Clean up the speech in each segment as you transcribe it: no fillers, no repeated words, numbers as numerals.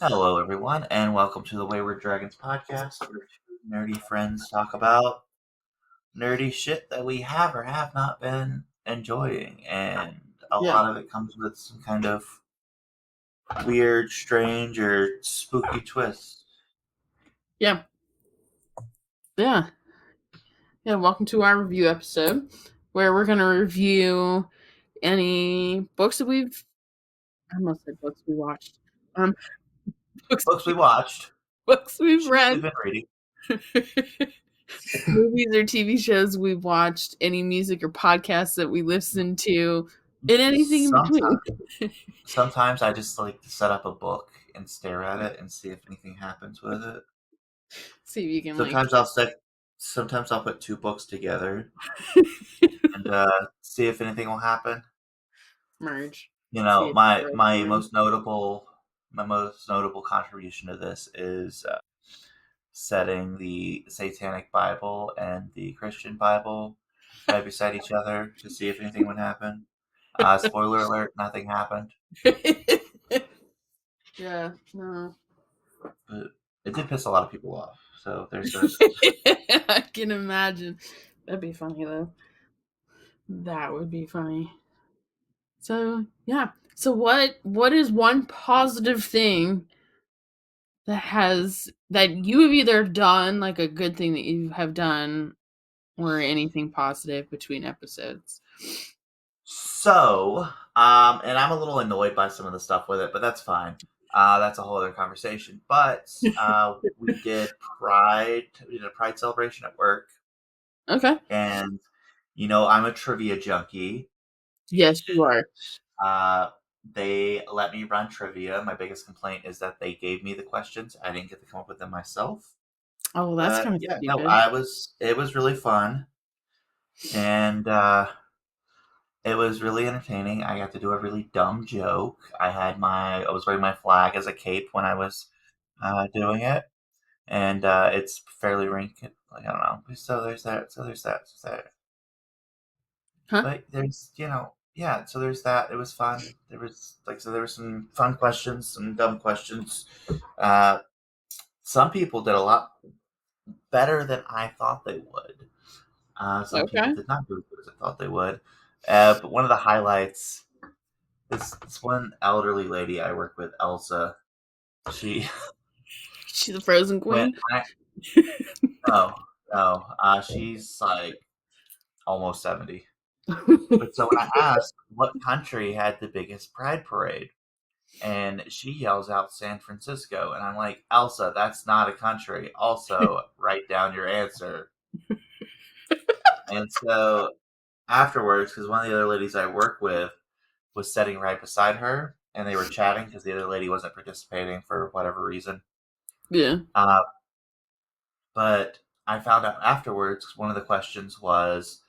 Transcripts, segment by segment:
Hello, everyone, and welcome to the Wayward Dragons podcast, where two nerdy friends talk about nerdy shit that we have or have not been enjoying, and a Yeah. lot of it comes with some kind of weird, strange, or spooky twist. Yeah. Welcome to our review episode where we're going to review any books that I almost said books we watched. Books we watched, Books we've shit read. we've been reading, Movies or TV shows we've watched, any music or podcasts that we listened to, and anything in between. Sometimes I just like to set up a book and stare at it and see if anything happens with it. See if you can Sometimes I'll put two books together and see if anything will happen. merge. You know, my most notable contribution to this is setting the Satanic Bible and the Christian Bible right beside each other to see if anything would happen. Spoiler alert: nothing happened. Yeah, no. But it did piss a lot of people off. So there's that. I can imagine. That'd be funny though. That would be funny. So yeah. So what is one positive thing that you have either done, like a good thing that you have done, or anything positive between episodes? So, and I'm a little annoyed by some of the stuff with it, but that's fine. That's a whole other conversation. But we did a Pride celebration at work. Okay. And, you know, I'm a trivia junkie. Yes, you are. They let me run trivia. My biggest complaint is that they gave me the questions. I didn't get to come up with them myself. Oh, that's kind of yeah, stupid. no, it was really fun. And it was really entertaining. I got to do a really dumb joke. I was wearing my flag as a cape when I was doing it, and it's fairly rank. Like, I don't know. So there's that. Huh? But there's, yeah. So there's that. It was fun. There were some fun questions, some dumb questions. Some people did a lot better than I thought they would. Some people did not do as good as I thought they would. But one of the highlights, this one elderly lady I work with, Elsa, she's the frozen queen. She's like almost 70. But so when I asked what country had the biggest pride parade, and she yells out San Francisco, and I'm like, Elsa, that's not a country. Also, write down your answer. And so afterwards, because one of the other ladies I work with was sitting right beside her, and they were chatting because the other lady wasn't participating for whatever reason. Yeah. But I found out afterwards, one of the questions was,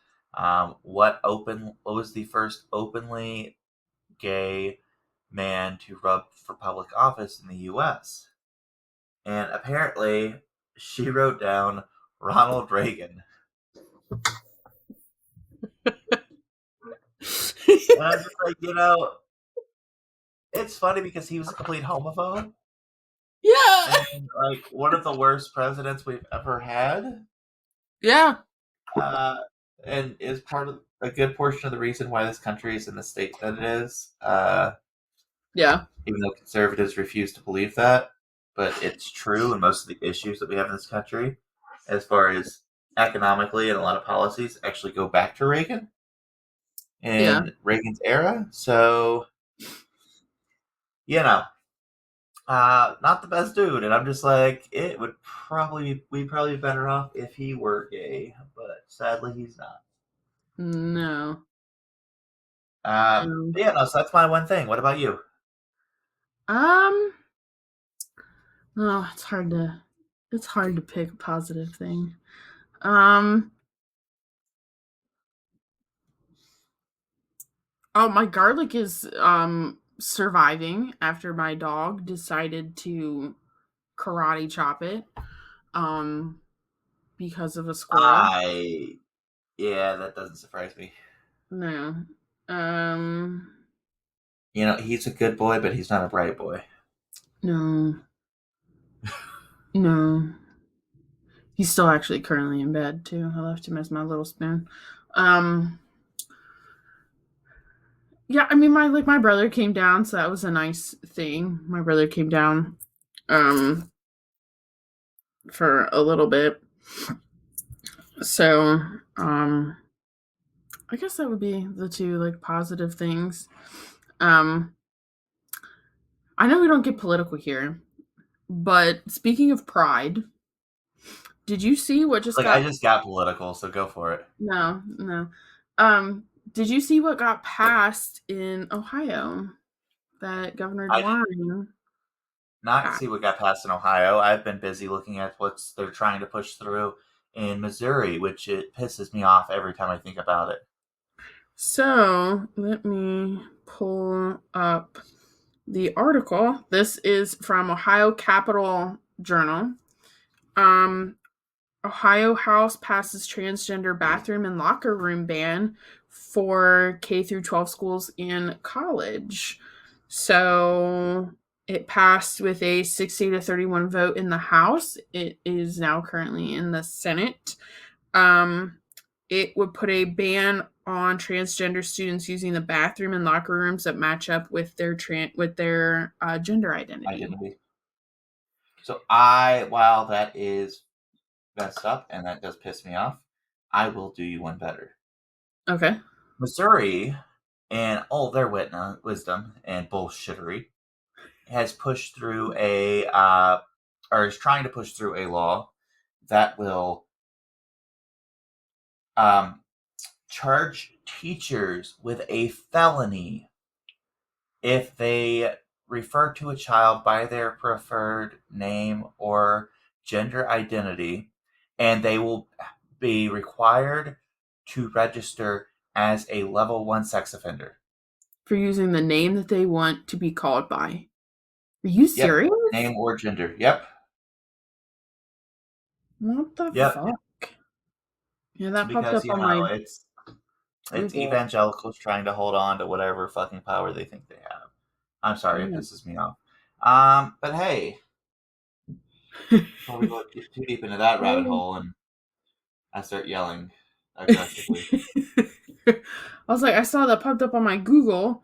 what was the first openly gay man to run for public office in the U.S.? And apparently, she wrote down Ronald Reagan. And I'm just like, it's funny because he was a complete homophobe. Yeah. And, like, one of the worst presidents we've ever had. Yeah. And is part of a good portion of the reason why this country is in the state that it is. Yeah. Even though conservatives refuse to believe that. But it's true, and most of the issues that we have in this country, as far as economically and a lot of policies, actually go back to Reagan and Reagan's era. So, not the best dude. And I'm just like, we'd probably be better off if he were gay, but sadly he's not. No. So that's my one thing. What about you? Oh, it's hard to pick a positive thing. Oh, my garlic is surviving after my dog decided to karate chop it because of a squirrel. Yeah, that doesn't surprise me. No. He's a good boy, but he's not a bright boy. No. No. He's still actually currently in bed too. I left him as my little spoon. Um yeah, I mean my brother came down, so that was a nice thing. My brother came down um for a little bit. So I guess that would be the two like positive things. Um I know we don't get political here, but speaking of pride, did you see what just Like, I got just got political, so go for it. no, no. Um did you see what got passed in Ohio that Governor I did DeWine not passed? see what got passed in Ohio. I've been busy looking at what they're trying to push through in Missouri, which it pisses me off every time I think about it. So let me pull up the article. This is from Ohio Capital Journal. Um, Ohio House passes transgender bathroom and locker room ban for K through 12 schools and college. So it passed with a 60-31 vote in the House. It is now currently in the Senate. Um, it would put a ban on transgender students using the bathroom and locker rooms that match up with their gender identity. Identity. So while that is messed up and that does piss me off, I will do you one better. Okay. Missouri, and all their wisdom and bullshittery, has pushed through or is trying to push through a law that will um, charge teachers with a felony if they refer to a child by their preferred name or gender identity, and they will be required to register as a level 1 sex offender. For using the name that they want to be called by. Are you Yep. serious? Name or gender. Yep. What the Yep. fuck? Yeah, that popped Because up on my it's Google. evangelicals trying to hold on to whatever fucking power they think they have. I'm sorry, it Yeah. pisses me off. But hey, before we go too deep into that rabbit hole and I start yelling aggressively. I was like, I saw that popped up on my Google.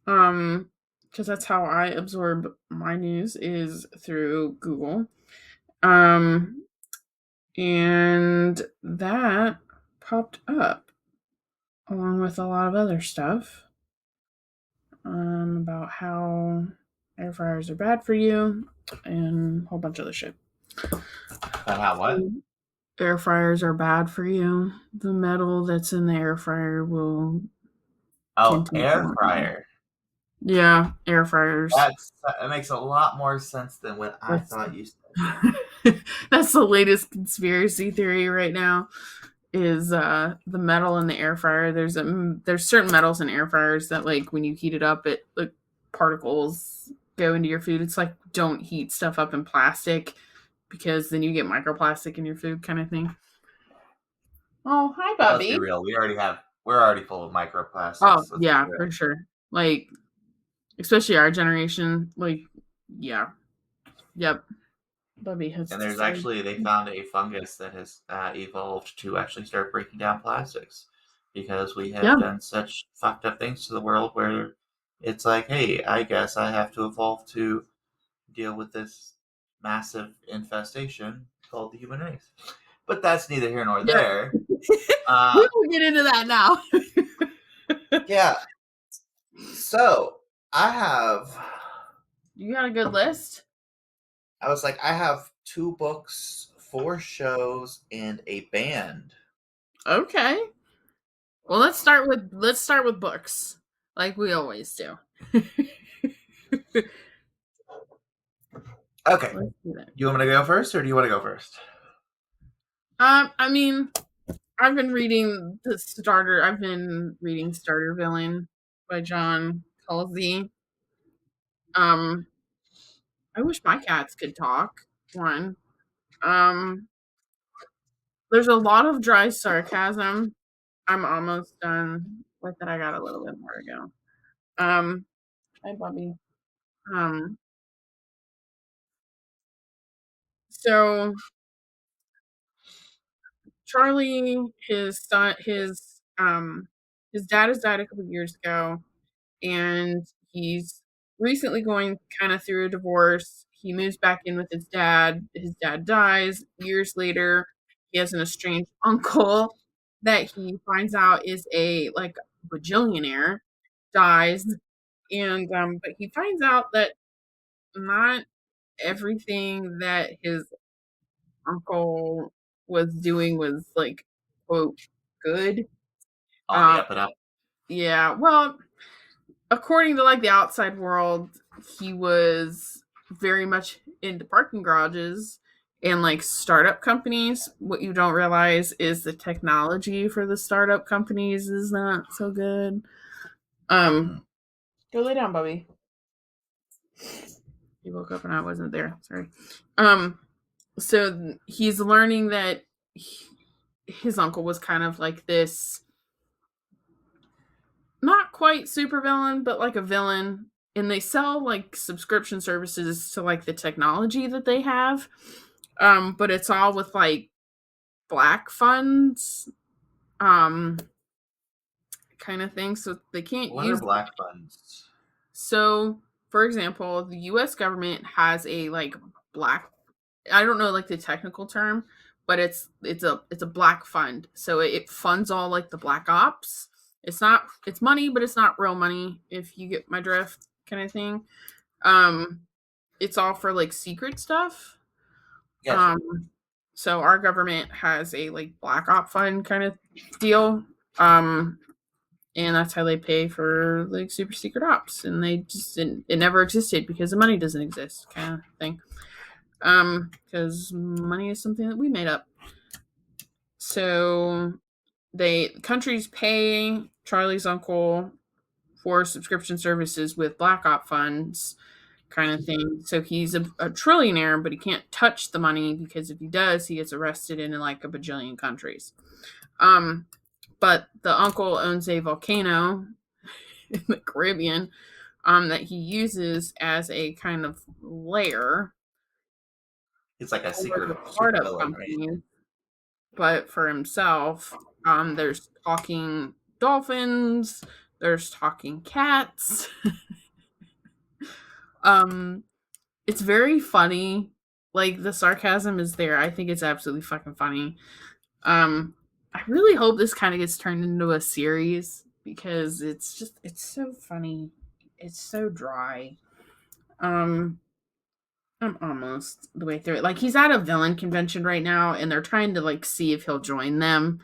Because that's how I absorb my news is through Google. Um, and that popped up along with a lot of other stuff. About how air fryers are bad for you and a whole bunch of other shit. But how what? Air fryers are bad for you. The metal that's in the air fryer will Oh, continue to air harm you. fryer. Yeah, air fryers. That makes a lot more sense than what I That's thought you said. that's the latest conspiracy theory right now. Is the metal in the air fryer? There's certain metals in air fryers that like when you heat it up, it like particles go into your food. It's like don't heat stuff up in plastic because then you get microplastic in your food, kind of thing. Oh, hi, Let's be Bubby. real. We're already full of Oh, microplastics. Let's be yeah, real. for sure. Like, especially our generation. Like, yeah, yep. Bubby has And decided. they found a fungus that has evolved to actually start breaking down plastics because we Yeah, have done such fucked up things to the world where it's like, hey, I guess I have to evolve to deal with this massive infestation called the human race. But that's neither here nor yeah. there. We will get into that now. Yeah. So I have, You got a good list? I was like, I have 2 books, 4 shows, and a band. Okay. Well, let's start with books, like we always do. Okay. Let's do that. You want me to go first, or do you want to go first? I mean, I've been reading the starter. I've been reading Starter Villain by John ScalziDagger. Um, I wish my cats could talk. One. Um, there's a lot of dry sarcasm. I'm almost done with it. I got a little bit more to go. Hi, Bobby. Um, So Charlie, his son, his dad has died a couple years ago, and he's recently going kind of through a divorce. He moves back in with his dad. His dad dies. Years later, he has an estranged uncle that he finds out is a like bajillionaire, dies, and but he finds out that not everything that his uncle was doing was like quote good. On the Um up and up. yeah, well, according to like the outside world, he was very much into parking garages and like startup companies. What you don't realize is the technology for the startup companies is not so good. Mhm. Go lay down, Bubby. He woke up and I wasn't there. Sorry. Um, so he's learning that his uncle was kind of like this, not quite super villain, but like a villain. And they sell like subscription services to like the technology that they have. But it's all with like black funds, um, kind of thing. So they can't What are use. black funds? So, for example, the US government has a like black, I don't know like the technical term, but it's a black fund. So it funds all like the black ops. It's money, but it's not real money if you get my drift kind of thing. Um it's all for like secret stuff. Gotcha. Um so our government has a like black op fund kind of deal. Um and that's how they pay for like super secret ops, and it never existed because the money doesn't exist kind of thing. Because money is something that we made up. So countries pay Charlie's uncle for subscription services with black op funds kind of thing. So he's a trillionaire, but he can't touch the money because if he does, he gets arrested in like a bajillion countries. Um, but the uncle owns a volcano in the Caribbean that he uses as a kind of lair It's like a for secret the super startup villain, right? companies, but for himself, there's talking dolphins, there's talking cats. um, it's very funny. Like the sarcasm is there. I think it's absolutely fucking funny. I really hope this kind of gets turned into a series because it's so funny. It's so dry. Um, I'm almost the way through it. Like he's at a villain convention right now, and they're trying to like see if he'll join them,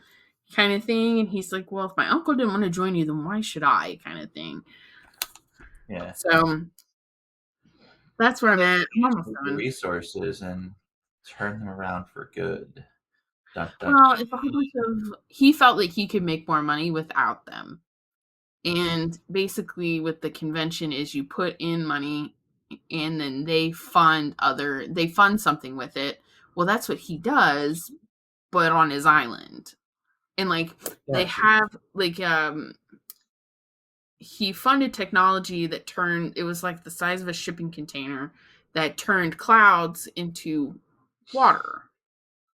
kind of thing. And he's like, "Well, if my uncle didn't want to join you, then why should I?" Kind of thing. Yeah. So that's where I'm at. I'm almost Take your done. resources and turn them around for good. Dun, dun, Well, dun. it's a whole bunch of. He felt like he could make more money without them, and basically, with the convention, is you put in money, and then they fund something with it. Well, that's what he does, but on his island. And like they Gotcha. have like he funded technology that turned, it was like the size of a shipping container that turned clouds into water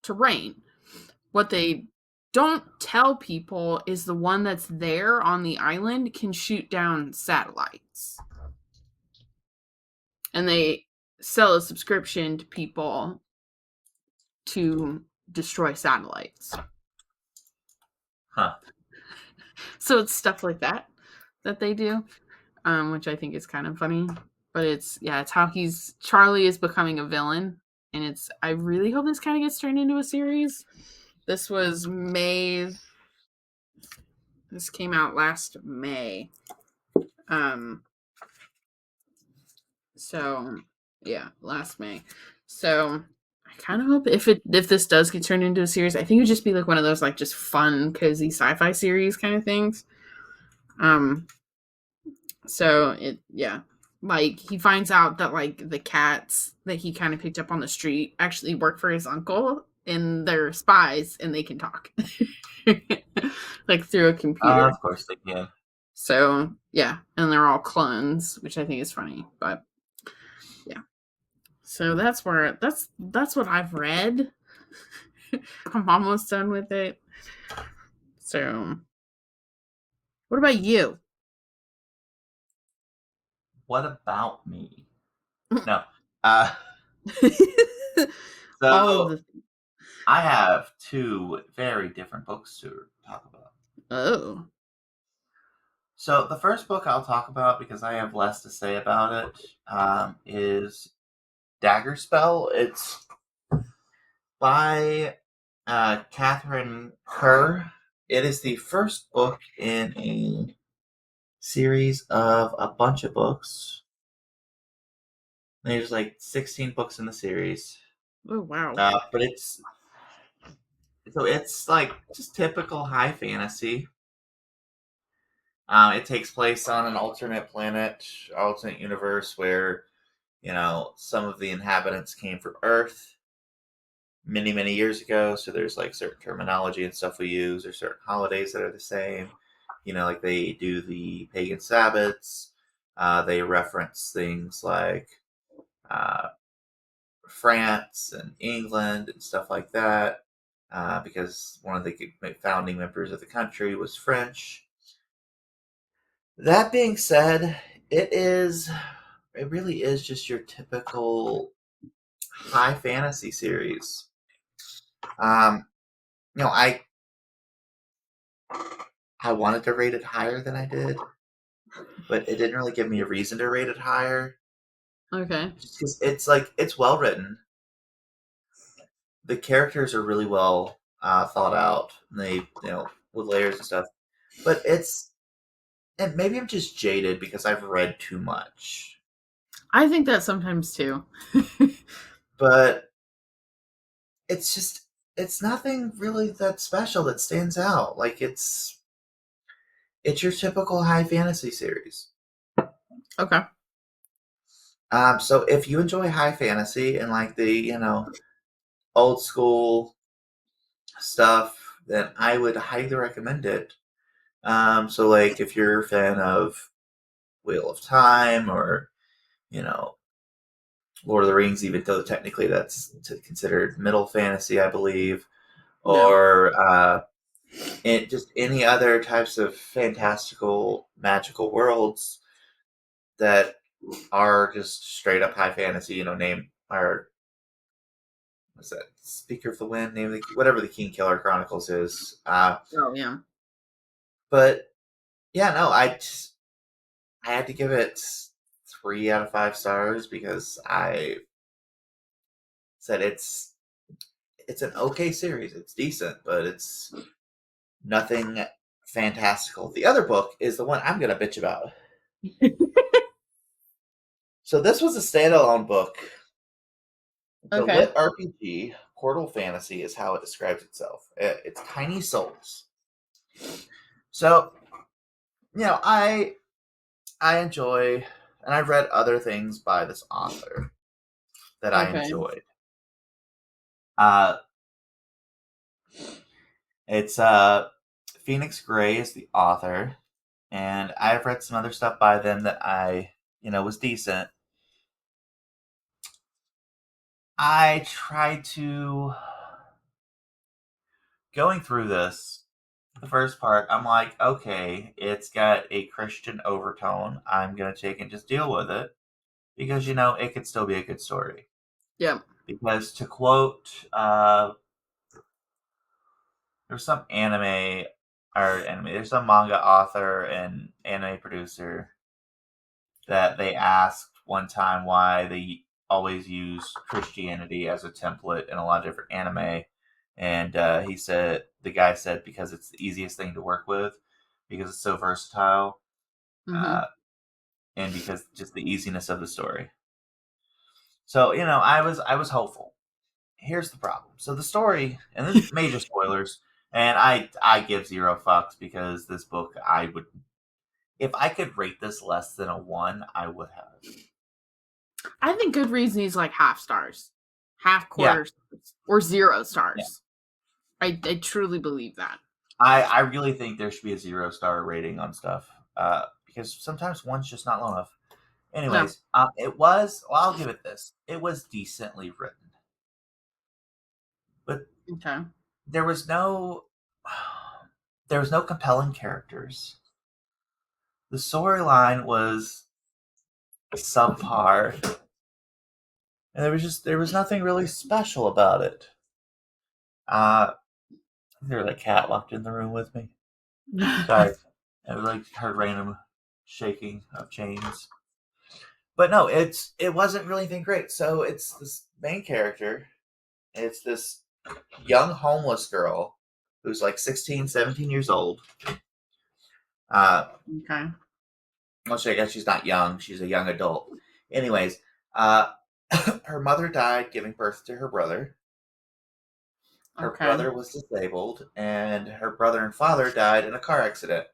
to rain. What they don't tell people is the one that's there on the island can shoot down satellites, and they sell a subscription to people to destroy satellites. Huh. So it's stuff like that they do, which I think is kind of funny. But it's how Charlie is becoming a villain, and I really hope this kind of gets turned into a series. This was May. This came out last May. So yeah, last May. So I kind of hope if this does get turned into a series, I think it would just be like one of those like just fun, cozy sci-fi series kind of things. So like he finds out that like the cats that he kind of picked up on the street actually work for his uncle, and they're spies and they can talk like through a computer. Of course they can. So yeah, and they're all clones, which I think is funny. But yeah, So that's what I've read. I'm almost done with it. So, what about you? What about me? No. Uh, All of so the I have two very different books to talk about. oh. So the first book I'll talk about, because I have less to say about it, is Dagger Spell. It's by Katharine Kerr. It is the first book in a series of a bunch of books. There's like 16 books in the series. Oh wow. But it's like just typical high fantasy. It takes place on an alternate planet, alternate universe where, some of the inhabitants came from Earth many, many years ago. So there's like certain terminology and stuff we use, or certain holidays that are the same. Like they do the pagan Sabbaths. They reference things like uh, France and England and stuff like that, because one of the founding members of the country was French. That being said, it really is just your typical high fantasy series. Um, you know, I I wanted to rate it higher than I did, but it didn't really give me a reason to rate it higher. Okay. Just because it's well written, the characters are really well thought out. And they with layers and stuff, but and maybe I'm just jaded because I've read too much. I think that sometimes too. But it's nothing really that special that stands out. Like it's your typical high fantasy series. Okay. So if you enjoy high fantasy and like the old school stuff, then I would highly recommend it. So like if you're a fan of Wheel of Time, or you know Lord of the Rings, even though technically that's considered middle fantasy, I believe, Yeah. or just any other types of fantastical magical worlds that are just straight up high fantasy. Name or what's that? Speaker of the Wind, name of whatever the King Killer Chronicles is. Oh yeah. But yeah, no, I had to give it 3 out of 5 stars because I said it's an okay series. It's decent, but it's nothing fantastical. The other book is the one I'm gonna bitch about. So this was a standalone book. So Okay. LitRPG Portal Fantasy is how it describes itself. It's tiny souls. So I enjoy, and I've read other things by this author that I Okay. enjoyed. Uh, it's Phoenix Gray is the author, and I've read some other stuff by them that I was decent. I tried to going through this. The first part, I'm like, okay, it's got a Christian overtone. I'm gonna take and just deal with it because it could still be a good story. Yeah. Because to quote, there's some there's some manga author and anime producer that they asked one time why they always use Christianity as a template in a lot of different anime, and the guy said because it's the easiest thing to work with, because it's so versatile, Mm-hmm. uh, and because just the easiness of the story. So I was hopeful. Here's the problem. So the story, and this is major spoilers, and I give zero fucks because this book I would, if I could rate this less than a 1, I would have. I think Goodreads needs like half stars, half Yeah, quarters, or 0 yeah. stars. I truly believe that. I really think there should be a 0-star rating on stuff, because sometimes one's just not low enough. Anyways, it was. Well, I'll give it this. It was decently written, but Okay. there was no there was no compelling characters. The storyline was subpar, and there was nothing really special about it. There's a cat locked in the room with me. Sorry, I like heard random shaking of chains. But no, it wasn't really anything great. So it's this main character. It's this young homeless girl who's like 16, 17 years old. Okay. Well, I guess she's not young. She's a young adult. Anyways, her mother died giving birth to her brother. Her Okay. brother was disabled, and her brother and father died in a car accident.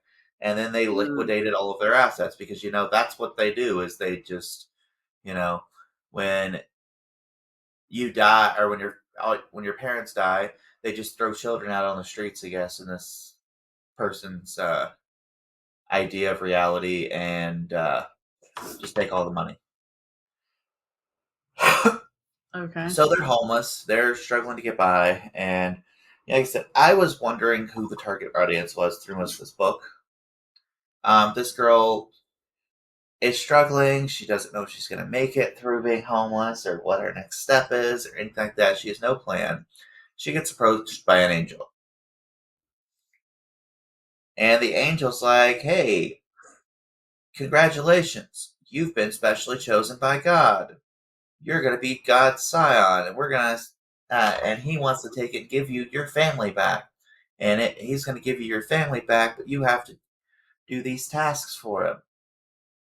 And then they liquidated all of their assets because that's what they do. Is they just when you die or when your parents die, they just throw children out on the streets, I guess, in this person's idea of reality, and just take all the money. Okay. So they're homeless. They're struggling to get by, and like I said, I was wondering who the target audience was through most of this book. This girl is struggling. She doesn't know if she's going to make it through being homeless or what her next step is or anything like that. She has no plan. She gets approached by an angel. And the angel's like, hey, congratulations. You've been specially chosen by God. You're going to be God's scion, and we're going to, and he wants to take it and give you your family back. And he's going to give you your family back, but you have to do these tasks for him.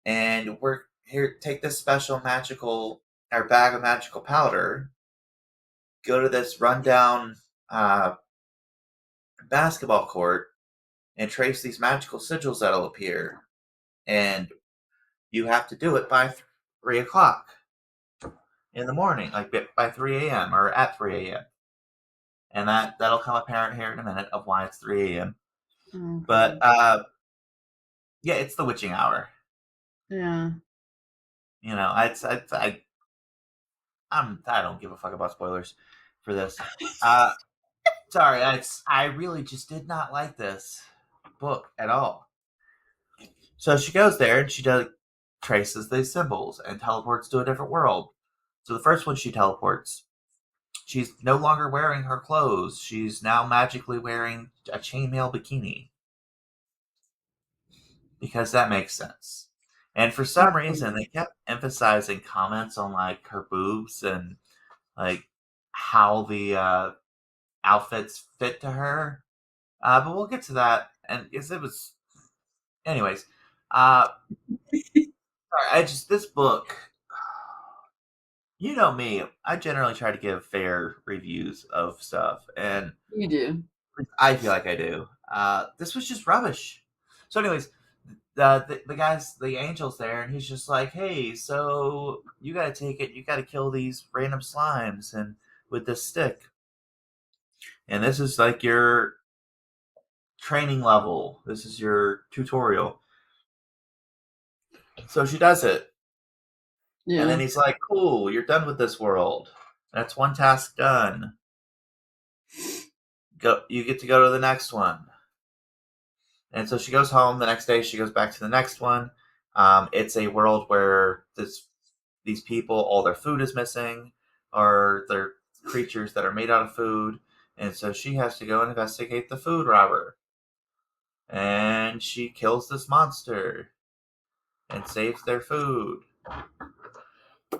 And we're here, take this special magical, or bag of magical powder, go to this rundown basketball court, and trace these magical sigils that'll appear. And you have to do it by 3 o'clock in the morning, like by 3 a.m. or at 3 a.m. And that'll come apparent here in a minute of why it's 3 a.m. Okay. But yeah, it's the witching hour. Yeah. I don't give a fuck about spoilers for this. Sorry, I really just did not like this book at all. So she goes there and she traces these symbols and teleports to a different world. So the first one she teleports, she's no longer wearing her clothes. She's now magically wearing a chainmail bikini. Because that makes sense. And for some reason, they kept emphasizing comments on like her boobs and like how the outfits fit to her. But we'll get to that. And because it was, anyways. Sorry, this book. You know me. I generally try to give fair reviews of stuff, and You do. I feel like I do. This was just rubbish. So, anyways, the guys, the angel's there, and he's just like, "Hey, so you got to take it. You got to kill these random slimes, and with this stick, and this is like your training level. This is your tutorial." So she does it, and then Yeah. he's like, "Cool, you're done with this world. That's one task done. Go. You get to go to the next one." And so she goes home. The next day, she goes back to the next one. It's a world where these people, all their food is missing, or they're creatures that are made out of food. And so she has to go and investigate the food robber. And she kills this monster and saves their food.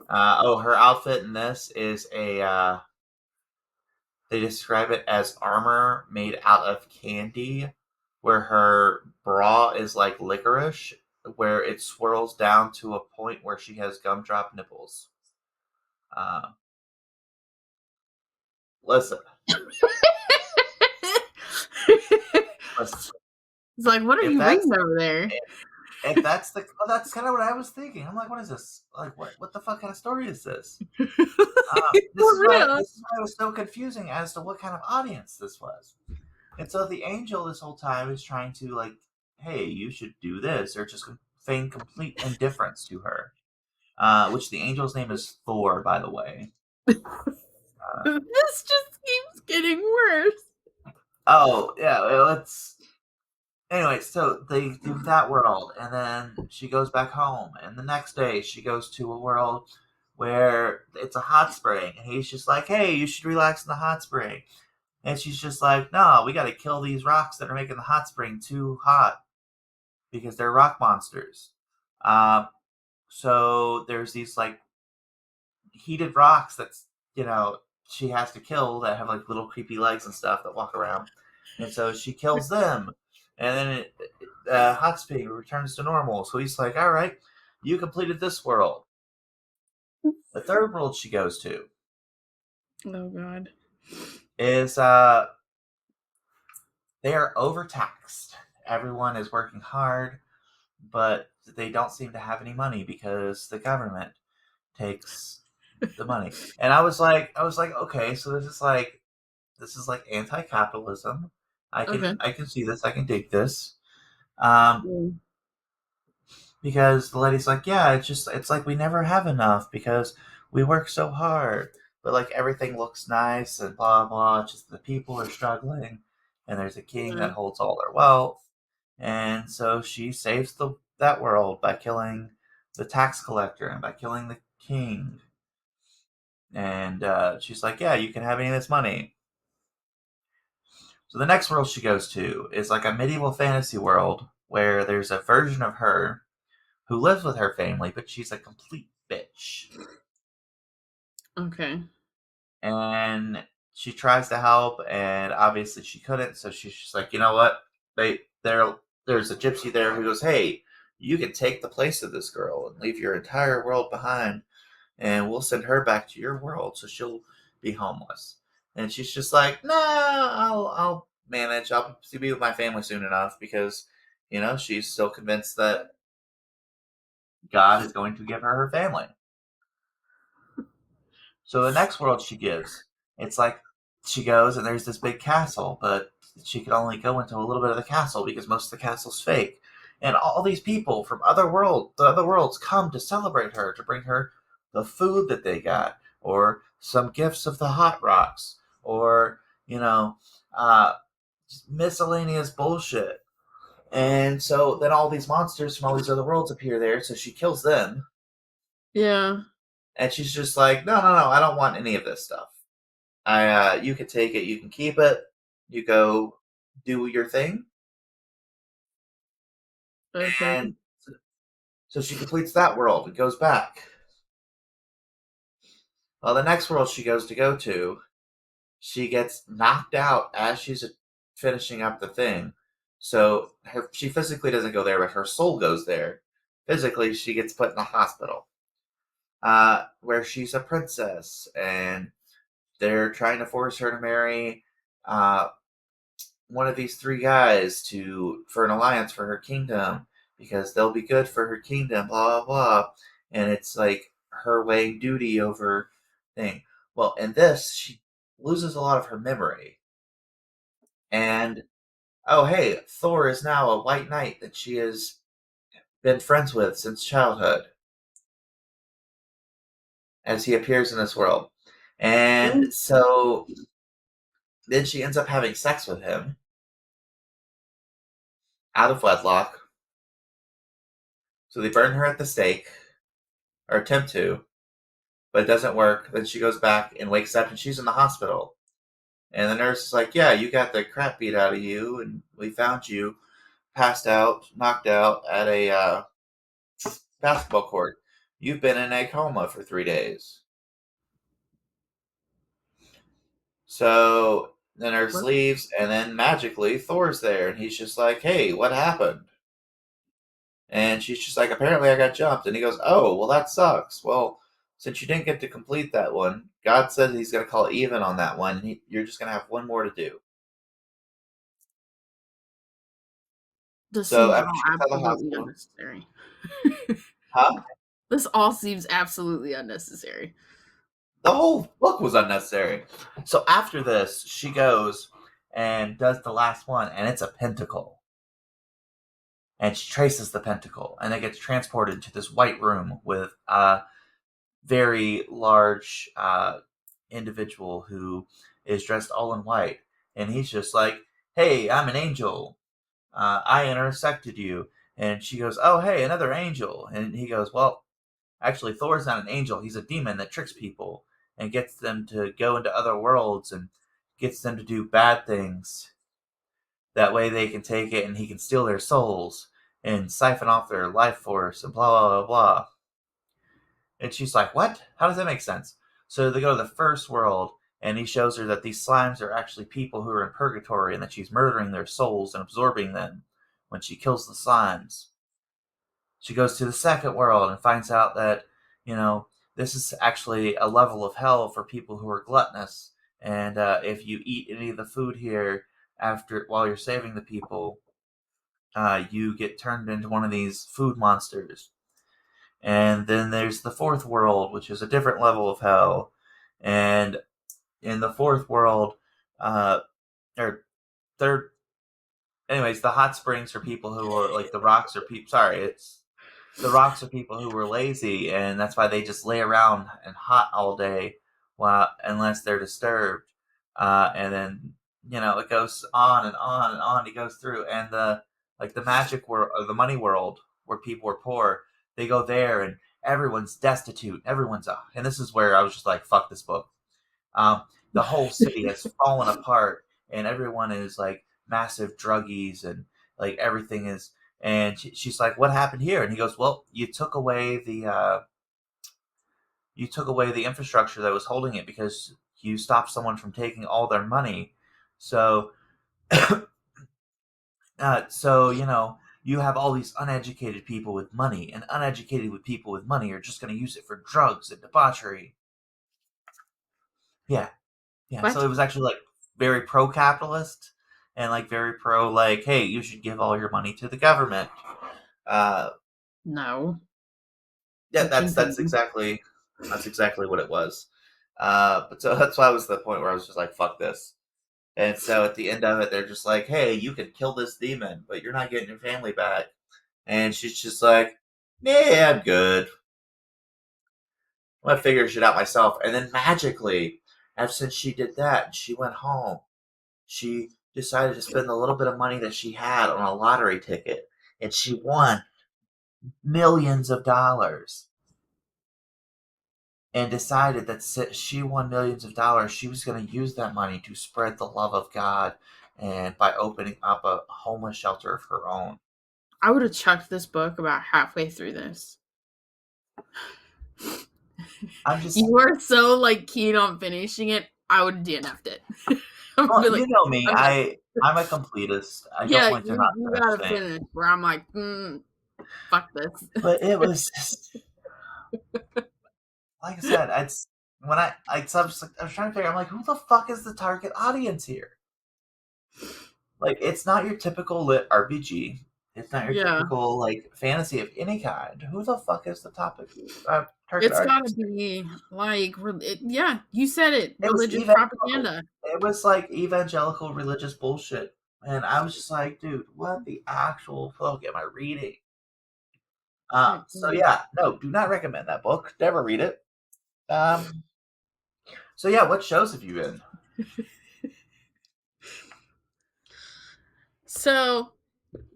Her outfit in this is they describe it as armor made out of candy, where her bra is like licorice, where it swirls down to a point where she has gumdrop nipples. Listen, listen. It's like, what are If you that's reading over there? if that's that's kind of what I was thinking. I'm like, what is this? Like, what the fuck kind of story is this? For real. This is why it was so confusing as to what kind of audience this was. And so the angel this whole time is trying to like, hey, you should do this, or just feign complete indifference to her. which the angel's name is Thor, by the way. This just keeps getting worse. Oh, yeah, well, it's anyway. So they do that world, and then she goes back home, and the next day she goes to a world where it's a hot spring, and he's just like, "Hey, you should relax in the hot spring," and she's just like, "No, we got to kill these rocks that are making the hot spring too hot because they're rock monsters." Um, so there's these like heated rocks that's she has to kill that have like little creepy legs and stuff that walk around, and so she kills them, and then hot spring returns to normal. So he's like, "All right, you completed this world." The third world she goes to Oh god. is they are overtaxed. Everyone is working hard, but they don't seem to have any money because the government takes the money. And I was like, okay, so this is like anti-capitalism. I can Okay. I can see this. I can dig this. Um, Mm. because the lady's like, yeah, it's like we never have enough because we work so hard, but like everything looks nice and blah blah. It's just the people are struggling, and there's a king Yeah. that holds all their wealth, and so she saves that world by killing the tax collector and by killing the king. And she's like, yeah, you can have any of this money. So the next world she goes to is like a medieval fantasy world where there's a version of her who lives with her family, but she's a complete bitch. Okay. And she tries to help, and obviously she couldn't. So she's just like, you know what? There's a gypsy there who goes, hey, you can take the place of this girl and leave your entire world behind, and we'll send her back to your world, so she'll be homeless. And she's just like, nah, I'll manage. I'll be with my family soon enough because she's still convinced that God is going to give her her family. So the next world she gives, it's like she goes and there's this big castle, but she can only go into a little bit of the castle because most of the castle's fake. And all these people from the other worlds come to celebrate her, to bring her the food that they got, or some gifts of the hot rocks, or uh, miscellaneous bullshit. And so then all these monsters from all these other worlds appear there, so she kills them. Yeah. And she's just like, no, no, no, I don't want any of this stuff. You can take it, you can keep it. You go do your thing, Okay. and so she completes that world and goes back. Well, the next world she goes to go to, she gets knocked out as she's finishing up the thing. So she physically doesn't go there, but her soul goes there. Physically, she gets put in a hospital, where she's a princess, and they're trying to force her to marry uh, one of these three guys to for an alliance for her kingdom because they'll be good for her kingdom, blah blah blah. And it's like her weighing duty over thing. Well, in this, she loses a lot of her memory. And oh hey, Thor is now a white knight that she has been friends with since childhood, as he appears in this world. And so then she ends up having sex with him out of wedlock. So they burn her at the stake, or attempt to, but it doesn't work. Then she goes back and wakes up and she's in the hospital. And the nurse is like, yeah, you got the crap beat out of you, and we found you passed out, knocked out at a basketball court. You've been in a coma for 3 days. So the nurse What? leaves, and then magically Thor's there, and he's just like, hey, what happened? And she's just like, apparently I got jumped. And he goes, oh, well, that sucks. Well, since you didn't get to complete that one, God says he's going to call it even on that one. You're just going to have one more to do. This So seems after all she gets out of the absolutely hospital, unnecessary. huh? This all seems absolutely unnecessary. The whole book was unnecessary. So after this, she goes and does the last one, and it's a pentacle. and she traces the pentacle, and it gets transported to this white room with a very large individual who is dressed all in white, and he's just like, "Hey, I'm an angel. I intersected you." And she goes, "Oh, hey, another angel." And he goes, "Well, actually, Thor's not an angel. He's a demon that tricks people and gets them to go into other worlds and gets them to do bad things. That way they can take it and he can steal their souls and siphon off their life force and blah, blah, blah, blah." And she's like, "What? How does that make sense?" So they go to the first world, and he shows her that these slimes are actually people who are in purgatory and that she's murdering their souls and absorbing them when she kills the slimes. She goes to the second world and finds out that, this is actually a level of hell for people who are gluttonous. And if you eat any of the food here while you're saving the people, you get turned into one of these food monsters. And then there's the fourth world, which is a different level of hell. And in the fourth world, or third, anyways, the hot springs are people who are like the rocks are people. Sorry, it's the rocks are people who were lazy, and that's why they just lay around and hot all day, unless they're disturbed. And then it goes on and on and on. He goes through, and the magic world or the money world where people are poor, they go there, and everyone's destitute. And this is where I was just like, "Fuck this book." Um, the whole city has fallen apart, and everyone is like massive druggies, and like everything is. And she's like, "What happened here?" And he goes, "Well, you took away the infrastructure that was holding it because you stopped someone from taking all their money. So, you have all these uneducated people with money, and uneducated people with money are just going to use it for drugs and debauchery." Yeah, yeah. What? So it was actually like very pro-capitalist and like very pro, like, "Hey, you should give all your money to the government." Uh, No. yeah, that's exactly what it was. But so that's why was the point where I was just like, "Fuck this." And so at the end of it, they're just like, "Hey, you can kill this demon, but you're not getting your family back." And she's just like, "Yeah, I'm good. I'm gonna figure shit out myself." And then magically, ever since she did that, she went home. She decided to spend the little bit of money that she had on a lottery ticket, and she won millions of dollars. And decided that she won millions of dollars, she was going to use that money to spread the love of God, and by opening up a homeless shelter of her own. I would have chucked this book about halfway through this. I'm just, You were so like keen on finishing it, I would have DNF'd it. well, Like, you know me, I'm not, I'm a completist. I don't yeah, like to you not finish gotta things. finish. Where I'm like, fuck this. But it was just, like I said, it's when so I was trying to figure. I'm like, who the fuck is the target audience here? Like, it's not your typical lit RPG. It's not your Yeah, typical like fantasy of any kind. Who the fuck is the target it's gotta audience? be like, yeah, you said it, It was religious evangelical. propaganda. It was like evangelical religious bullshit, and I was just like, "Dude, what the actual fuck am I reading?" So Mm-mm. yeah, no, do not recommend that book. Never read it. Um, so yeah, what shows have you been? So,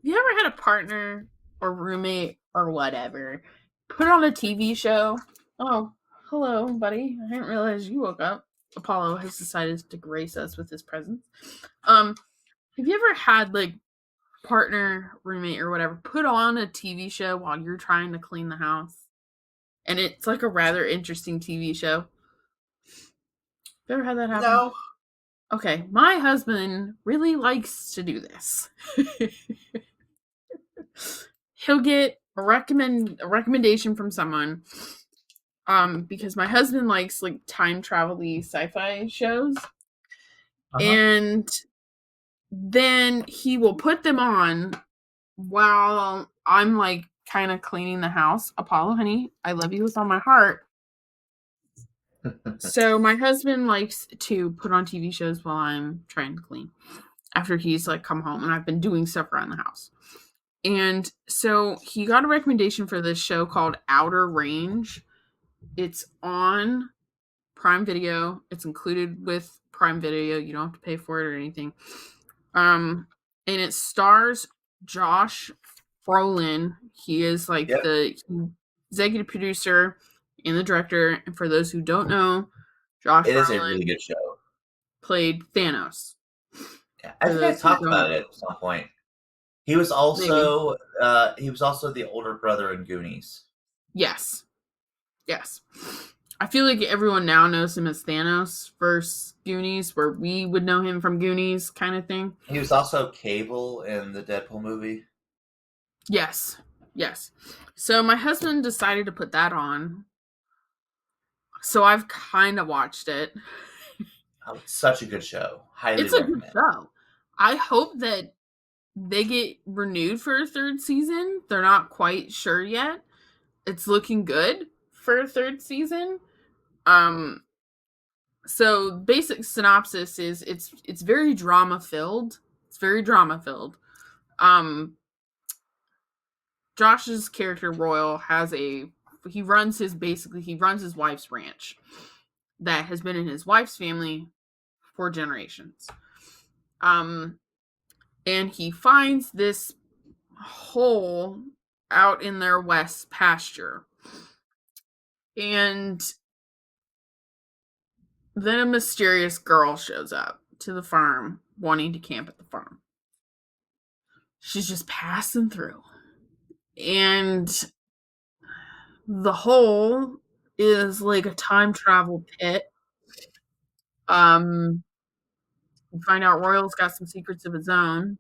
you ever had a partner or roommate or whatever put on a TV show? Oh, hello, buddy. I didn't realize you woke up. Apollo has decided to grace us with his presence. Have you ever had like partner, roommate, or whatever put on a TV show while you're trying to clean the house? And it's like a rather interesting TV show. You ever had that happen? No, Okay, my husband really likes to do this. He'll get a recommendation from someone, because my husband likes like time travel-y sci-fi shows, uh-huh. and then he will put them on while I'm like kind of cleaning the house. Apollo, honey, I love you with all my heart. So my husband likes to put on TV shows while I'm trying to clean after he's like come home and I've been doing stuff around the house. And so he got a recommendation for this show called Outer Range. It's on Prime Video. It's included with Prime Video. You don't have to pay for it or anything. And it stars Josh Brolin. He is like Yep. the executive producer and the director. And for those who don't know, Josh It is a Brolin really good show. played Thanos. Yeah, I For think I those who talked about don't, it at some point. He was maybe. also the older brother in Goonies. Yes. Yes. I feel like everyone now knows him as Thanos versus Goonies, where we would know him from Goonies kind of thing. He was also Cable in the Deadpool movie. Yes. Yes. So my husband decided to put that on. So I've kind of watched it. Oh, it's such a good show. Highly It's a good recommend. show. I hope that they get renewed for a third season. They're not quite sure yet. It's looking good for a third season. Um so basic synopsis is it's very drama filled. It's very drama filled. Um Josh's character Royal has he runs his wife's ranch that has been in his wife's family for generations. Um and he finds this hole out in their west pasture. And then a mysterious girl shows up to the farm wanting to camp at the farm. She's just passing through. And the hole is like a time travel pit. You find out Royal's got some secrets of his own.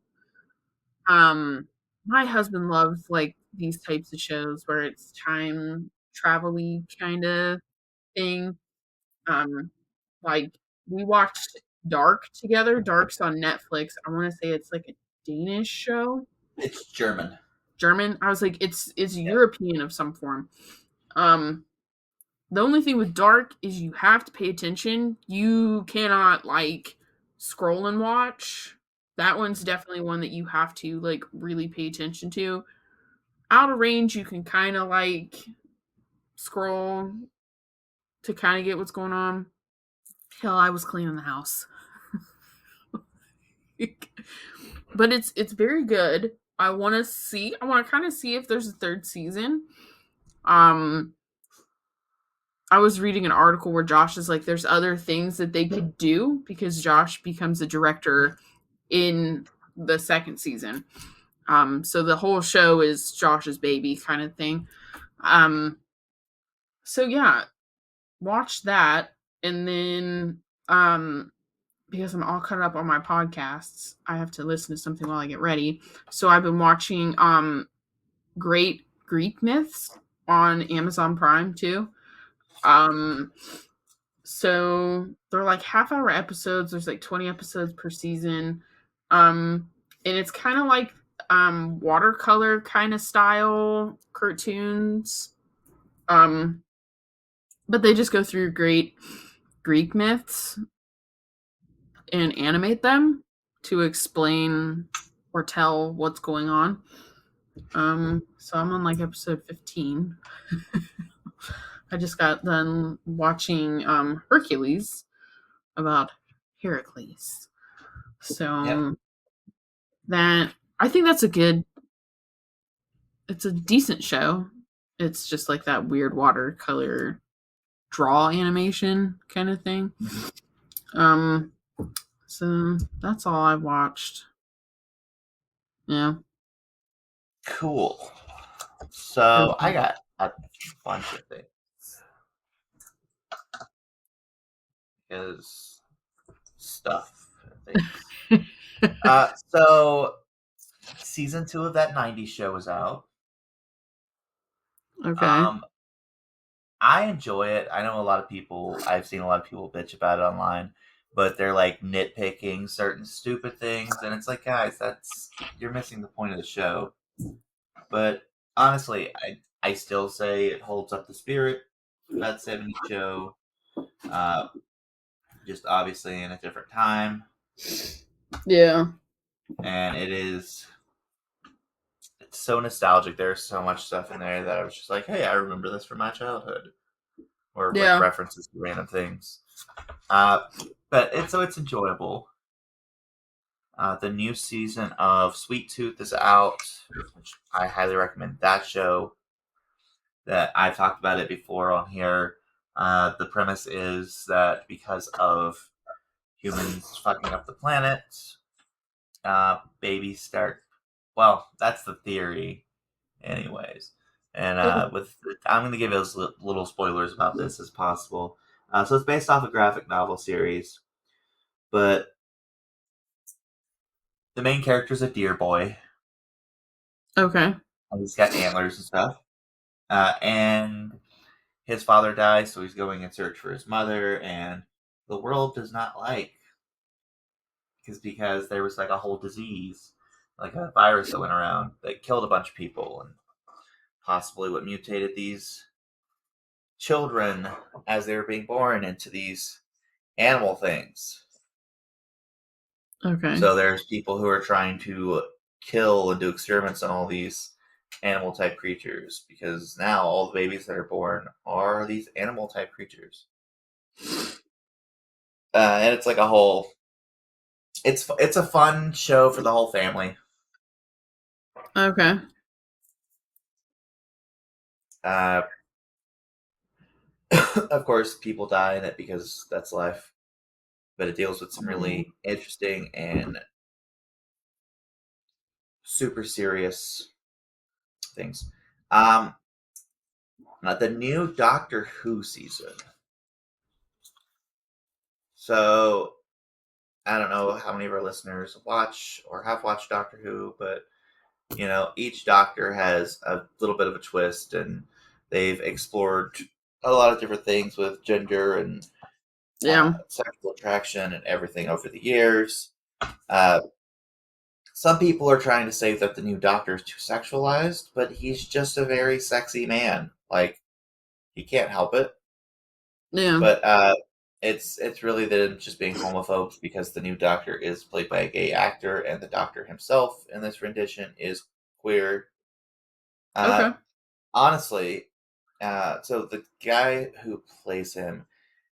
My husband loves like these types of shows where it's time travel-y kind of thing. Um, like we watched Dark together. Dark's on Netflix. I want to say it's like a Danish show. It's German. German. I was like, it's Yeah. European of some form. The only thing with Dark is you have to pay attention. You cannot like scroll and watch. That one's definitely one that you have to like really pay attention to. Out of Range, you can kind of like scroll to kind of get what's going on. Hell, I was cleaning the house. But it's very good. I want to kind of see if there's a third season. Um I was reading an article where Josh is like there's other things that they could do because Josh becomes a director in the second season. So the whole show is Josh's baby kind of thing. So yeah, watch that and then because I'm all caught up on my podcasts, I have to listen to something while I get ready. So I've been watching Great Greek Myths on Amazon Prime too. So they're like half-hour episodes. There's like 20 episodes per season. And it's kind of like watercolor kind of style cartoons. But they just go through great Greek myths and animate them to explain or tell what's going on. So I'm on like episode 15. I just got done watching Hercules about Heracles. So Yep. that I think it's a decent show. It's just like that weird watercolor draw animation kind of thing. So that's all I watched. Yeah. Cool. So I got a bunch of things. Is stuff. So season 2 of that 90s show is out. Okay. I enjoy it. I know I've seen a lot of people bitch about it online, but they're like nitpicking certain stupid things, and it's like, guys, you're missing the point of the show. But honestly, I still say it holds up the spirit of that 70s show. Just obviously in a different time. Yeah. And so nostalgic. There's so much stuff in there that I was just like, hey, I remember this from my childhood, or like Yeah. references to random things. But it's enjoyable. The new season of Sweet Tooth is out, which I highly recommend that show. That I've talked about it before on here. The premise is that because of humans fucking up the planet, babies start. Well, that's the theory, anyways. And I'm going to give as little spoilers about this as possible. So it's based off a graphic novel series, but the main character is a deer boy. Okay. And he's got antlers and stuff. And his father dies, so he's going in search for his mother, and the world does not like because there was like a whole disease, like a virus that went around that killed a bunch of people, and possibly what mutated these children as they were being born into these animal things. Okay. So there's people who are trying to kill and do experiments on all these animal type creatures because now all the babies that are born are these animal type creatures. And it's like a whole. It's a fun show for the whole family. Okay. Of course, people die in it because that's life. But it deals with some really interesting and super serious things. The new Doctor Who season. So I don't know how many of our listeners watch or have watched Doctor Who, but each Doctor has a little bit of a twist, and they've explored a lot of different things with gender and Yeah. sexual attraction and everything over the years. Some people are trying to say that the new Doctor is too sexualized, but he's just a very sexy man. Like, he can't help it. Yeah. But it's really them just being homophobes because the new Doctor is played by a gay actor, and the Doctor himself in this rendition is queer. Okay. Honestly, so the guy who plays him,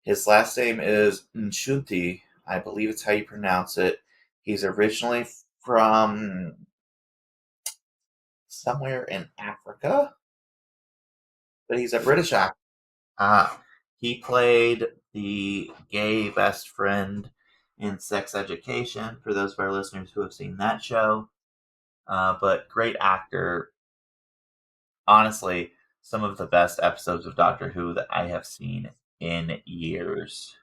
his last name is Nchunti. I believe it's how you pronounce it. He's originally from somewhere in Africa, but he's a British actor. He played the gay best friend in Sex Education, for those of our listeners who have seen that show. But great actor. Honestly, some of the best episodes of Doctor Who that I have seen in years.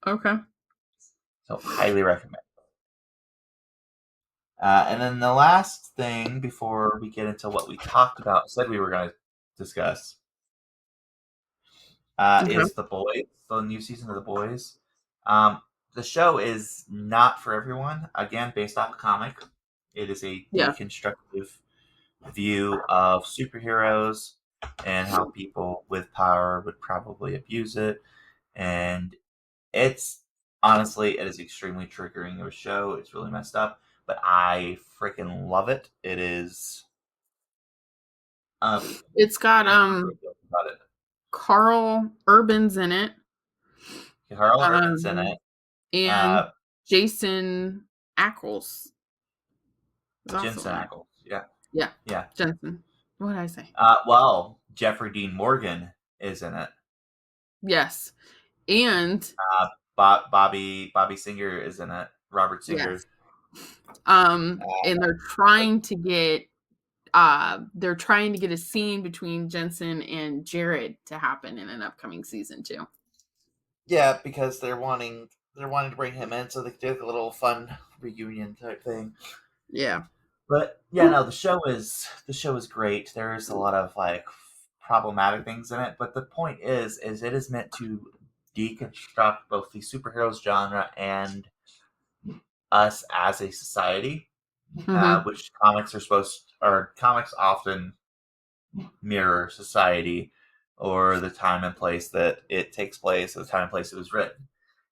Okay. So, highly recommend. And then the last thing before we get into what we talked about, said we were going to discuss, Okay. is The Boys, the new season of The Boys. The show is not for everyone. Again, based off a comic, it is a Yeah. deconstructive view of superheroes and how people with power would probably abuse it. And it's honestly, it is extremely triggering of a show. It's really messed up, but I freaking love it. It is. It's got About it. Carl Urban's in it. Carl Urban's in it. And Jason Ackles. Jensen Ackles. Yeah. Yeah. Yeah. Jensen. What did I say? Well, Jeffrey Dean Morgan is in it. Yes. And Bobby Singer is in it. Robert Singer. yes. And they're trying to get a scene between Jensen and Jared to happen in an upcoming season too. Yeah, because they're wanting to bring him in so they can do a little fun reunion type thing. Yeah. But yeah, no, the show is great. There's a lot of like problematic things in it, but the point is it is meant to deconstruct both the superheroes genre and us as a society, which comics often mirror society or the time and place that it takes place, or the time and place it was written.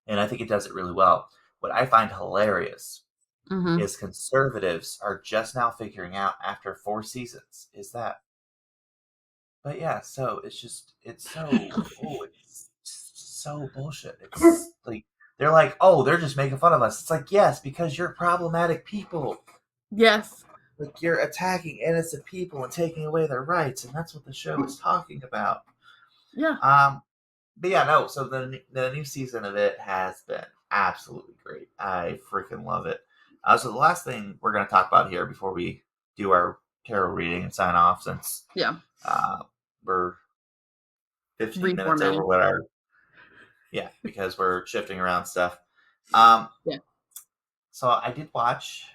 And I think it does it really well. What I find hilarious Mm-hmm. is conservatives are just now figuring out after 4 seasons is that. But yeah, so it's so bullshit. It's like they're like, oh, they're just making fun of us. It's like, yes, because you're problematic people. Yes. Like you're attacking innocent people and taking away their rights, and that's what the show is talking about. Yeah. But yeah, no. So the new season of it has been absolutely great. I freaking love it. So the last thing we're going to talk about here before we do our tarot reading and sign off, since Yeah. we're 15 minutes over Reformatting. what our because we're shifting around stuff. Um, Yeah. so I did watch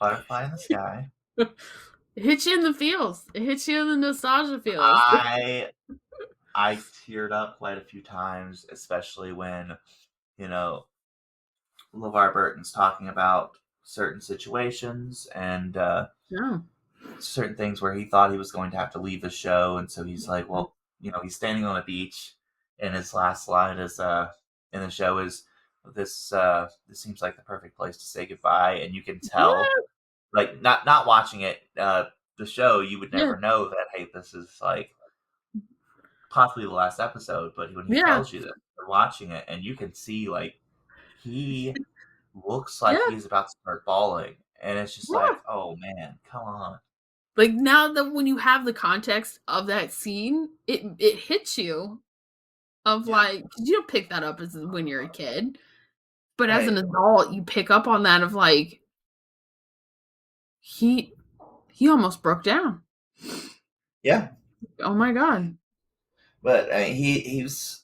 Butterfly in the Sky. It hits you in the feels. It hits you in the nostalgia feels. I teared up quite a few times, especially when you know LeVar Burton's talking about certain situations and Yeah. certain things where he thought he was going to have to leave the show, and so he's like, well, he's standing on a beach, and his last line is in the show is this seems like the perfect place to say goodbye, and you can tell, Yeah. like not watching it the show, you would Yeah. never know that hey, this is like possibly the last episode, but when he Yeah. tells you that you're watching it, and you can see like he looks like Yeah. he's about to start bawling, and it's just Yeah. like, oh man, come on. Like now that when you have the context of that scene, it hits you of Yeah, like, 'cause you don't pick that up as when you're a kid, but as an right. adult, you pick up on that of like he he almost broke down. Yeah, Oh my god. but I mean, he's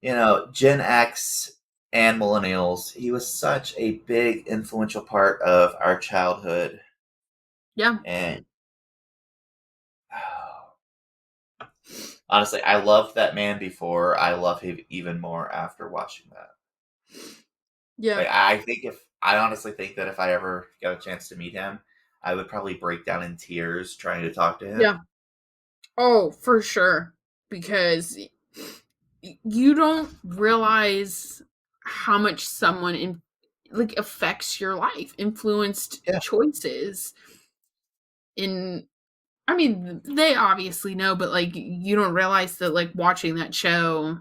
Gen X and millennials. He was such a big influential part of our childhood, Yeah. and honestly, I loved that man before. I love him even more after watching that. Yeah. Like, I honestly think that if I ever got a chance to meet him, I would probably break down in tears trying to talk to him. Yeah. Oh, for sure. Because you don't realize how much someone like affects your life, influenced Yeah, choices in I mean, they obviously know, but like you don't realize that like watching that show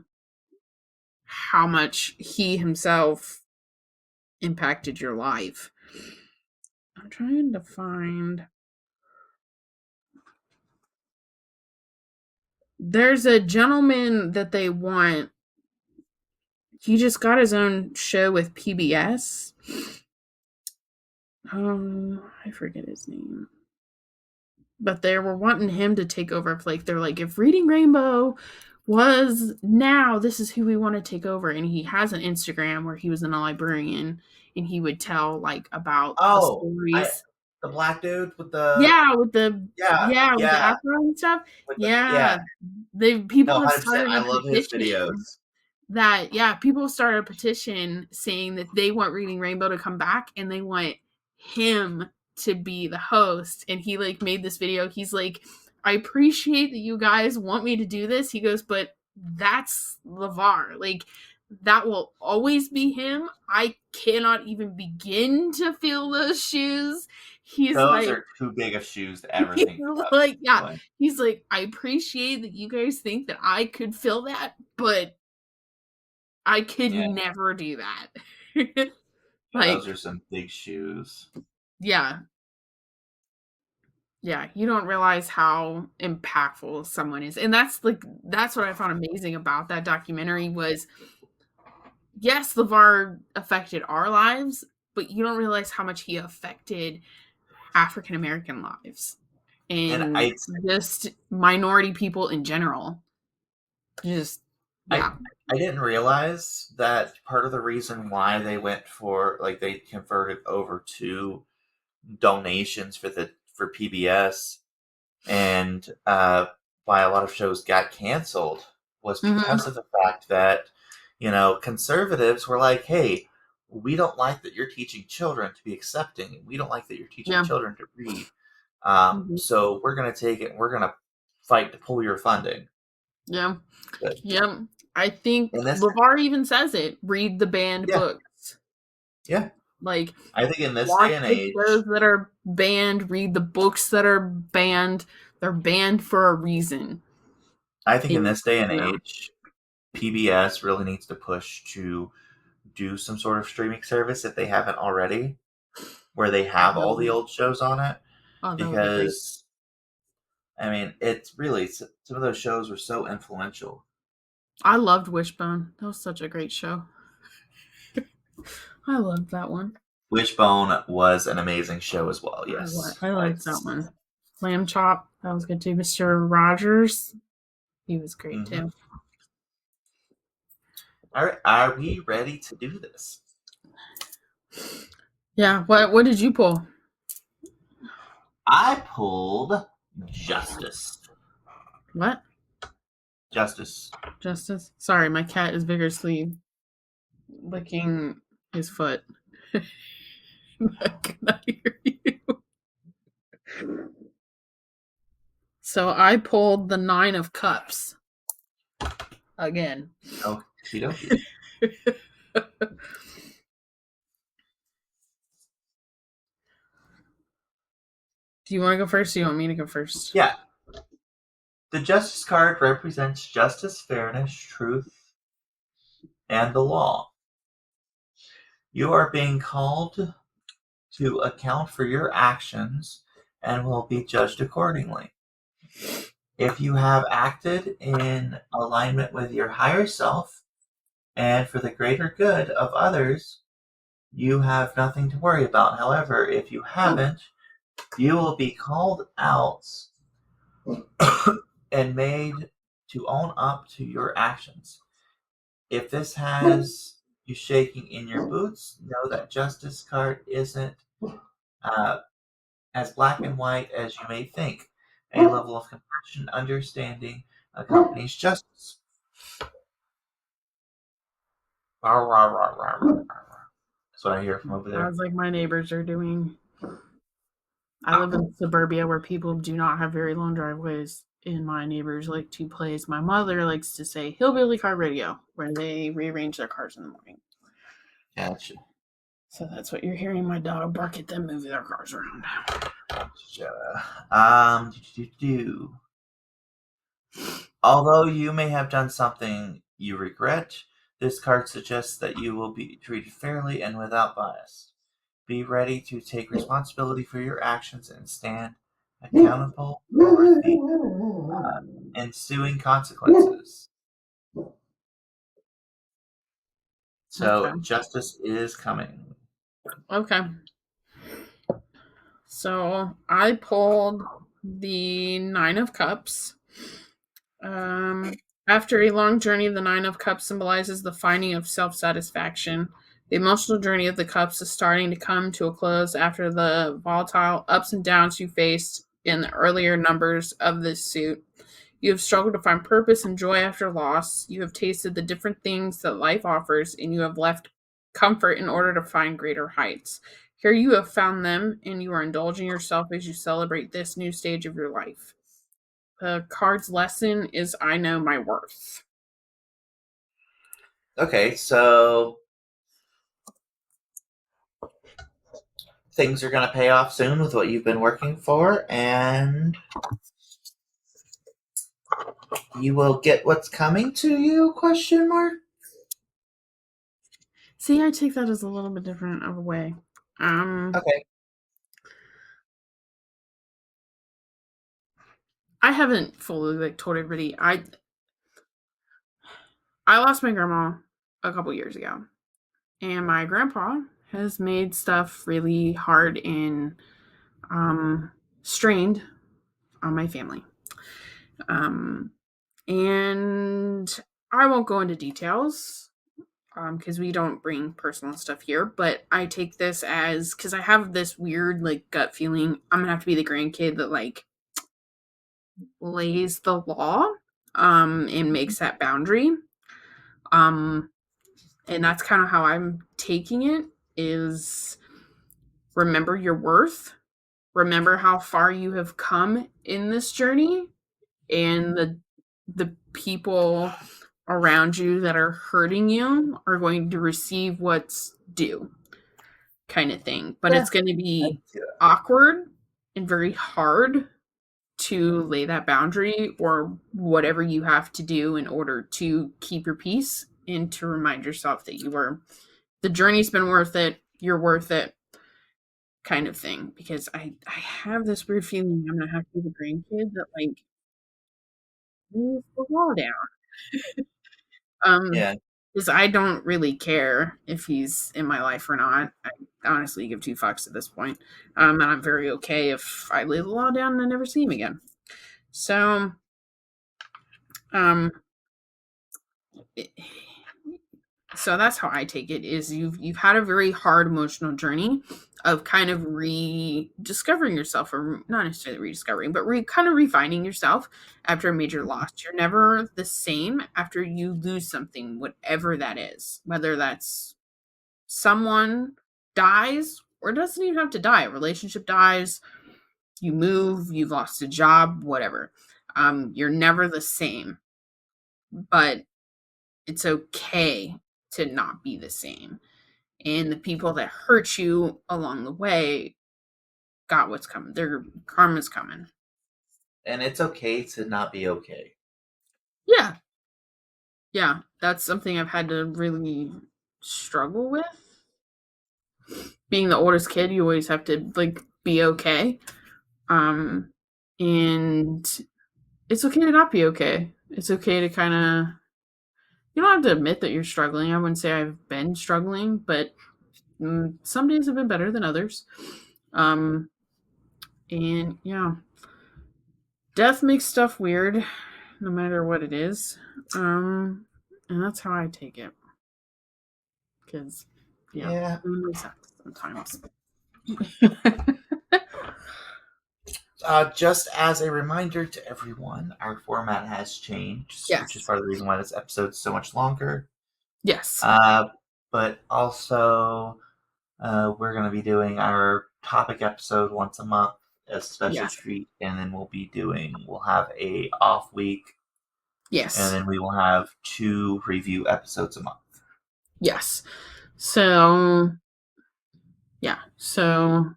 how much he himself impacted your life. I'm trying to find there's a gentleman that they want. He just got his own show with PBS. I forget his name. But they were wanting him to take over. Like they're like, if Reading Rainbow was now, this is who we want to take over. And he has an Instagram where he was a librarian and he would tell like about the oh, I stories. the black dude with the Yeah, with the yeah, yeah, afro and stuff. with the Yeah, yeah. they No, people have 100%. started I a love his petition videos. that people started a petition saying that they want Reading Rainbow to come back and they want him to be the host. And he like made this video. He's like, I appreciate that you guys want me to do this. He goes, but that's LeVar. Like that will always be him. I cannot even begin to fill those shoes. He's Those like, are too big of shoes to ever think about yeah. filling. He's like, I appreciate that you guys think that I could fill that, but I could Yeah, never do that. those Like, are some big shoes. yeah. Yeah, you don't realize how impactful someone is. And that's what I found amazing about that documentary was yes, LeVar affected our lives, but you don't realize how much he affected African American lives And and I, just minority people in general. Just I, yeah. I didn't realize that part of the reason why they went for like they converted over to donations for PBS and why a lot of shows got canceled was because Mhm. of the fact that conservatives were like, hey, we don't like that you're teaching children to be accepting, we don't like that you're teaching Yeah. children to read, Mhm. so we're going to take it and we're going to fight to pull your funding. Yeah. But Yeah. I think in this LeVar even says it. Read the banned yeah, books. yeah, Like, I think in this watch day and the age, shows that are banned, read the books that are banned. They're banned for a reason. I think in And, this day and you know, age, PBS really needs to push to do some sort of streaming service if they haven't already, where they have all the old shows on it. oh, that would be great. Because I mean, it's really some of those shows were so influential. I loved Wishbone. That was such a great show. I loved that one. Wishbone was an amazing show as well. Yes, I liked that one. Lamb Chop, that was good too. Mr. Rogers, he was great Mm-hmm. too. All right, are we ready to do this? Yeah, what did you pull? I pulled Justice. What? Justice. Justice? Sorry, my cat is vigorously licking his foot. I cannot hear you. So I pulled the 9 of Cups. Again. Oh, okie Do you want to go first or do you want me to go first? Yeah. The Justice card represents justice, fairness, truth, and the law. You are being called to account for your actions and will be judged accordingly. If you have acted in alignment with your higher self and for the greater good of others, you have nothing to worry about. However, if you haven't, you will be called out and made to own up to your actions. If this has you shaking in your boots, know that Justice card isn't as black and white as you may think. A level of compassion, understanding accompanies justice. That's what I hear from over there. Sounds like my neighbors are doing. I live in suburbia where people do not have very long driveways, and my neighbors like to play, as my mother likes to say, hillbilly car radio, where they rearrange their cars in the morning. Gotcha. So that's what you're hearing my dog bark at them, moving their cars around. Although you may have done something you regret, this card suggests that you will be treated fairly and without bias. Be ready to take responsibility for your actions and stand accountable for the ensuing consequences. So, Okay. justice is coming. Okay. So I pulled the 9 of Cups. After a long journey, the 9 of Cups symbolizes the finding of self-satisfaction. The emotional journey of the Cups is starting to come to a close after the volatile ups and downs you faced in the earlier numbers of this suit. You have struggled to find purpose and joy after loss. You have tasted the different things that life offers, and you have left comfort in order to find greater heights. Here you have found them, and you are indulging yourself as you celebrate this new stage of your life. The card's lesson is I know my worth. Okay, so things are going to pay off soon with what you've been working for, and you will get what's coming to you, question mark? See, I take that as a little bit different of a way. Okay. I haven't fully told everybody. I lost my grandma a couple years ago, and my grandpa has made stuff really hard and strained on my family. And I won't go into details because we don't bring personal stuff here, but I take this as, because I have this weird gut feeling I'm gonna have to be the grandkid that lays the law and makes that boundary. And that's kind of how I'm taking it, is remember your worth, remember how far you have come in this journey, and the people around you that are hurting you are going to receive what's due. kind of thing. But it's going to I be can see that. awkward and very hard to lay that boundary or whatever you have to do in order to keep your peace and to remind yourself that the journey's been worth it, you're worth it, kind of thing. Because I have this weird feeling I'm gonna have to be the grandkid that like lays the law down. Um, Yeah. because I don't really care if he's in my life or not. I honestly give two fucks at this point. And I'm very okay if I lay the law down and I never see him again. So, um, so that's how I take it. Is you've had a very hard emotional journey of kind of rediscovering yourself, or not necessarily rediscovering, but kind of refining yourself after a major loss. You're never the same after you lose something, whatever that is, whether that's someone dies or it doesn't even have to die. A relationship dies, you move, you've lost a job, whatever. You're never the same, but it's okay to not be the same. And the people that hurt you along the way got what's coming. Their karma's coming. And it's okay to not be okay. Yeah. Yeah. That's something I've had to really struggle with. Being the oldest kid, you always have to like be okay. And it's okay to not be okay. It's okay to kind of, you don't have to admit that you're struggling. I wouldn't say I've been struggling, but some days have been better than others. And yeah, death makes stuff weird, no matter what it is. And that's how I take it. Because Yeah. it really sucks sometimes. Just as a reminder to everyone, our format has changed, Yes. which is part of the reason why this episode's so much longer. Yes. But also, we're going to be doing our topic episode once a month as a special treat, and then we'll have a off week. Yes. And then we will have 2 review episodes a month. Yes. So, yeah. So,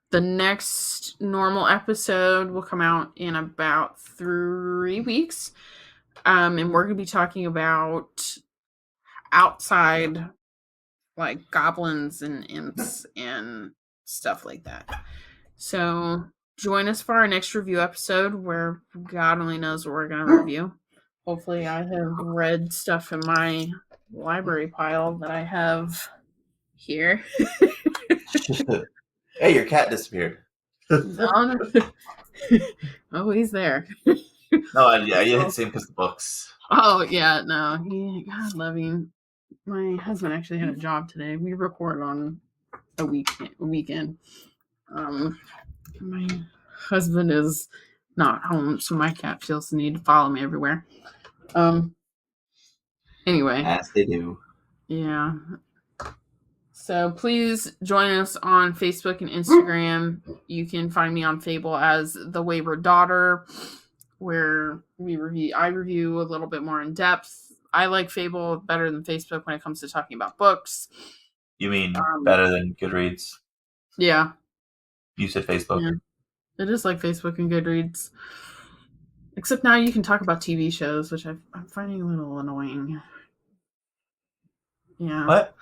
the next normal episode will come out in about 3 weeks. And we're going to be talking about outside, like goblins and imps and stuff like that. So join us for our next review episode where God only knows what we're going to review. Hopefully I have read stuff in my library pile that I have here. Hey, your cat disappeared. Oh, he's there. No, yeah, you didn't see him because the books. Oh, yeah, no. God love him. My husband actually had a job today. We record on a weekend. My husband is not home, so my cat feels the need to follow me everywhere. Anyway. As they do. Yeah. So please join us on Facebook and Instagram. You can find me on Fable as The Wayward Daughter, where I review a little bit more in depth. I like Fable better than Facebook when it comes to talking about books. You mean better than Goodreads? Yeah. You said Facebook. Yeah. It is like Facebook and Goodreads. Except now you can talk about TV shows, which I'm finding a little annoying. Yeah. What?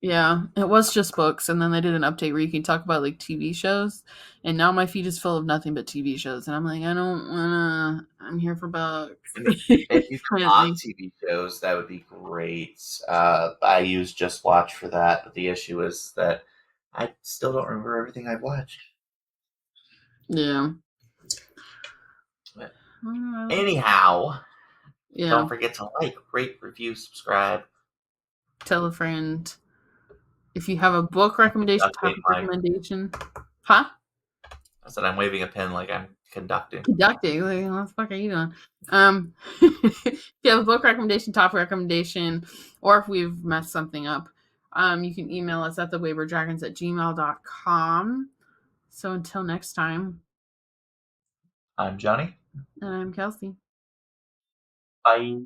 Yeah, it was just books, and then they did an update where you can talk about like TV shows, and now my feed is full of nothing but TV shows, and I'm like, I don't wanna. I'm here for books. If you come on TV shows, that would be great. I use Just Watch for that, but the issue is that I still don't remember everything I've watched. Yeah. But anyhow, yeah. Don't forget to like, rate, review, subscribe. Tell a friend. If you have a book recommendation, topic recommendation. Huh? I said I'm waving a pen like I'm conducting. Conducting? Like, what the fuck are you doing? If you have a book recommendation, topic recommendation, or if we've messed something up, you can email us at thewaybirddragons@gmail.com. So until next time. I'm Johnny. And I'm Kelsey. Bye.